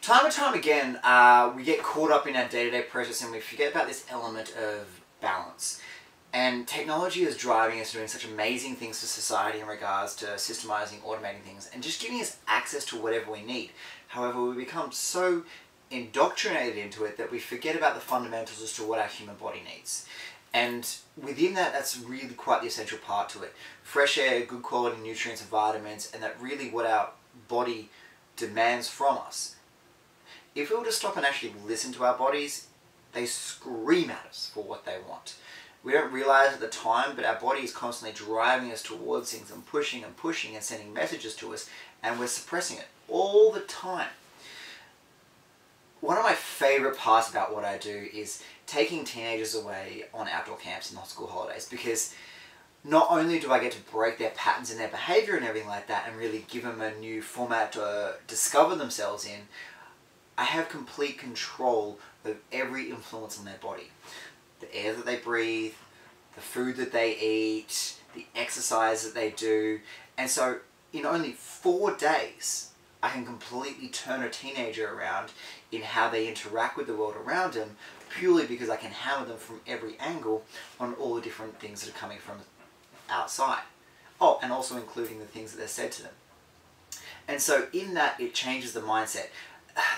Time and time again, we get caught up in our day-to-day process and we forget about this element of balance. And technology is driving us doing such amazing things for society in regards to systemizing, automating things, and just giving us access to whatever we need. However, we become so indoctrinated into it that we forget about the fundamentals as to what our human body needs. And within that, that's really quite the essential part to it. Fresh air, good quality nutrients and vitamins, and that really what our body demands from us. If we were to stop and actually listen to our bodies, they scream at us for what they want. We don't realize at the time, but our body is constantly driving us towards things and pushing and sending messages to us, and we're suppressing it all the time. One of my favorite parts about what I do is taking teenagers away on outdoor camps and not school holidays, because not only do I get to break their patterns in their behavior and everything like that and really give them a new format to discover themselves in, I have complete control of every influence on their body. The air that they breathe, the food that they eat, the exercise that they do. And so in only 4 days, I can completely turn a teenager around in how they interact with the world around them, purely because I can hammer them from every angle on all the different things that are coming from outside. Oh, and also including the things that they're said to them. And so in that, it changes the mindset.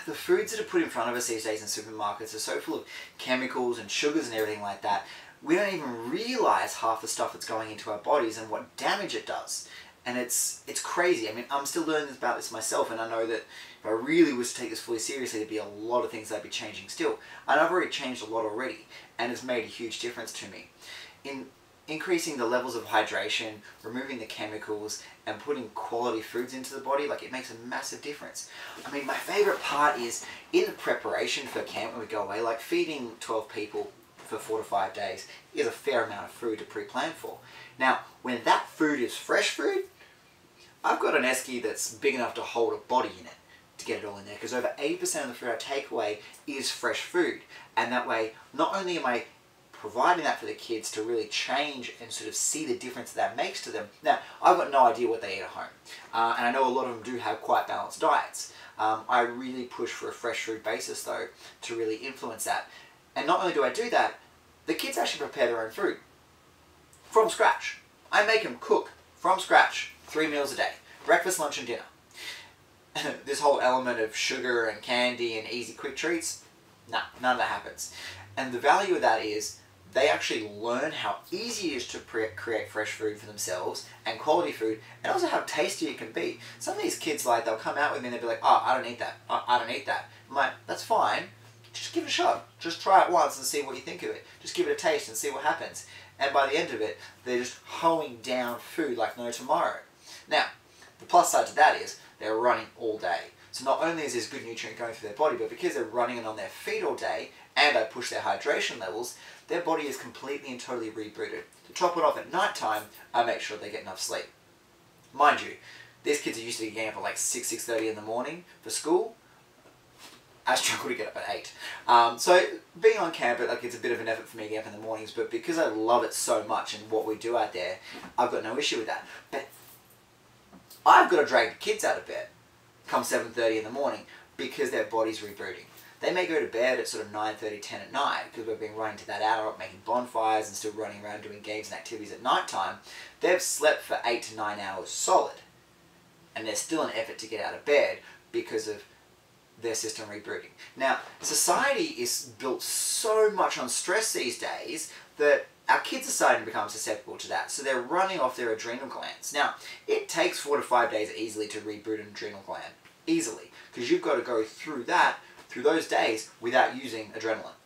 The foods that are put in front of us these days in supermarkets are so full of chemicals and sugars and everything like that, we don't even realize half the stuff that's going into our bodies and what damage it does. And it's crazy. I mean, I'm still learning about this myself, and I know that if I really was to take this fully seriously, there'd be a lot of things that I'd be changing still. And I've already changed a lot already, and it's made a huge difference to me. In increasing the levels of hydration, removing the chemicals, and putting quality foods into the body, like, it makes a massive difference. I mean, my favorite part is in the preparation for camp when we go away, like feeding 12 people for 4 to 5 days is a fair amount of food to pre-plan for. Now, when that food is fresh food, I've got an esky that's big enough to hold a body in it to get it all in there, because over 80% of the food I take away is fresh food. And that way, not only am I providing that for the kids to really change and sort of see the difference that makes to them. Now, I've got no idea what they eat at home. And I know a lot of them do have quite balanced diets. I really push for a fresh food basis, though, to really influence that. And not only do I do that, the kids actually prepare their own food from scratch. I make them cook from scratch 3 meals a day, breakfast, lunch, and dinner. This whole element of sugar and candy and easy quick treats, nah, none of that happens. And the value of that is they actually learn how easy it is to create fresh food for themselves and quality food, and also how tasty it can be. Some of these kids, like, they'll come out with me and they'll be like, oh, I don't eat that, I don't eat that. I'm like, that's fine, just give it a shot. Just try it once and see what you think of it. Just give it a taste and see what happens. And by the end of it, they're just hoeing down food like no tomorrow. Now, the plus side to that is they're running all day. So not only is this good nutrient going through their body, but because they're running it on their feet all day, and I push their hydration levels, their body is completely and totally rebooted. To top it off at night time, I make sure they get enough sleep. Mind you, these kids are used to getting up at like 6, 6:30 in the morning for school. I struggle to get up at 8. So being on camp, it's a bit of an effort for me to get up in the mornings, but because I love it so much and what we do out there, I've got no issue with that. But I've got to drag the kids out of bed come 7:30 in the morning because their body's rebooting. They may go to bed at sort of 9:30, 10 at night because we've been running to that hour up making bonfires and still running around doing games and activities at night time. They've slept for 8 to 9 hours solid, and there's still an effort to get out of bed because of their system rebooting. Now, society is built so much on stress these days that our kids are starting to become susceptible to that. So they're running off their adrenal glands. Now, it takes 4 to 5 days easily to reboot an adrenal gland. Easily. Because you've got to go through those days without using adrenaline.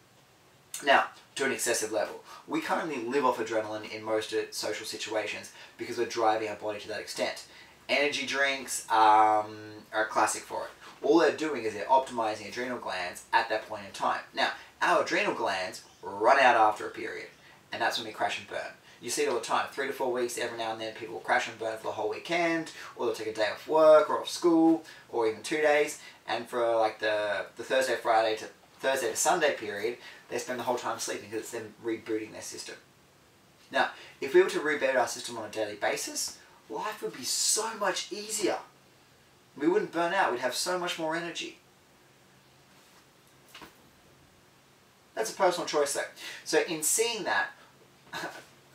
Now, to an excessive level. We currently live off adrenaline in most social situations because we're driving our body to that extent. Energy drinks are a classic for it. All they're doing is they're optimizing adrenal glands at that point in time. Now, our adrenal glands run out after a period, and that's when we crash and burn. You see it all the time, 3 to 4 weeks, every now and then people will crash and burn for the whole weekend, or they'll take a day off work or off school, or even 2 days, and for like the Thursday to Sunday period, they spend the whole time sleeping because it's them rebooting their system. Now, if we were to reboot our system on a daily basis, life would be so much easier. We wouldn't burn out, we'd have so much more energy. That's a personal choice though. So in seeing that,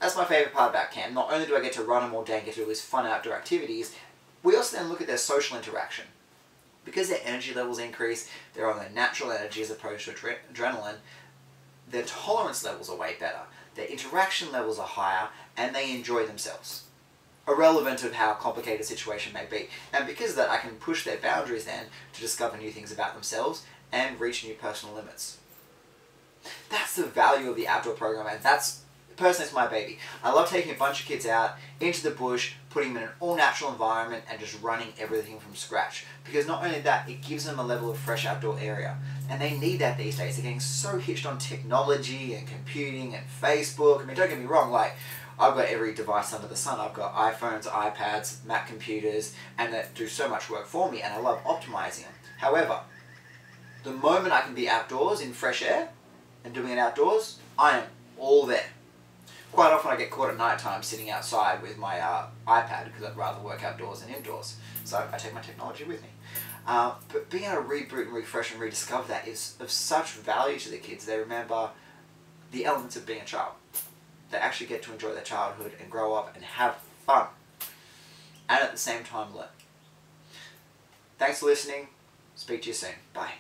that's my favourite part about camp. Not only do I get to run them all day and get to do these fun outdoor activities, we also then look at their social interaction. Because their energy levels increase, they're on their natural energy as opposed to adrenaline, their tolerance levels are way better, their interaction levels are higher, and they enjoy themselves. Irrelevant of how complicated a situation may be. And because of that, I can push their boundaries then to discover new things about themselves and reach new personal limits. That's the value of the outdoor program, and that's, personally, it's my baby. I love taking a bunch of kids out into the bush, putting them in an all-natural environment and just running everything from scratch. Because not only that, it gives them a level of fresh outdoor area. And they need that these days. They're getting so hitched on technology and computing and Facebook. I mean, don't get me wrong, like, I've got every device under the sun. I've got iPhones, iPads, Mac computers, and that do so much work for me, and I love optimizing them. However, the moment I can be outdoors in fresh air and doing it outdoors, I am all there. Quite often I get caught at night time sitting outside with my iPad because I'd rather work outdoors than indoors. So I take my technology with me. But being able to reboot and refresh and rediscover that is of such value to the kids. They remember the elements of being a child. They actually get to enjoy their childhood and grow up and have fun. And at the same time learn. Thanks for listening. Speak to you soon. Bye.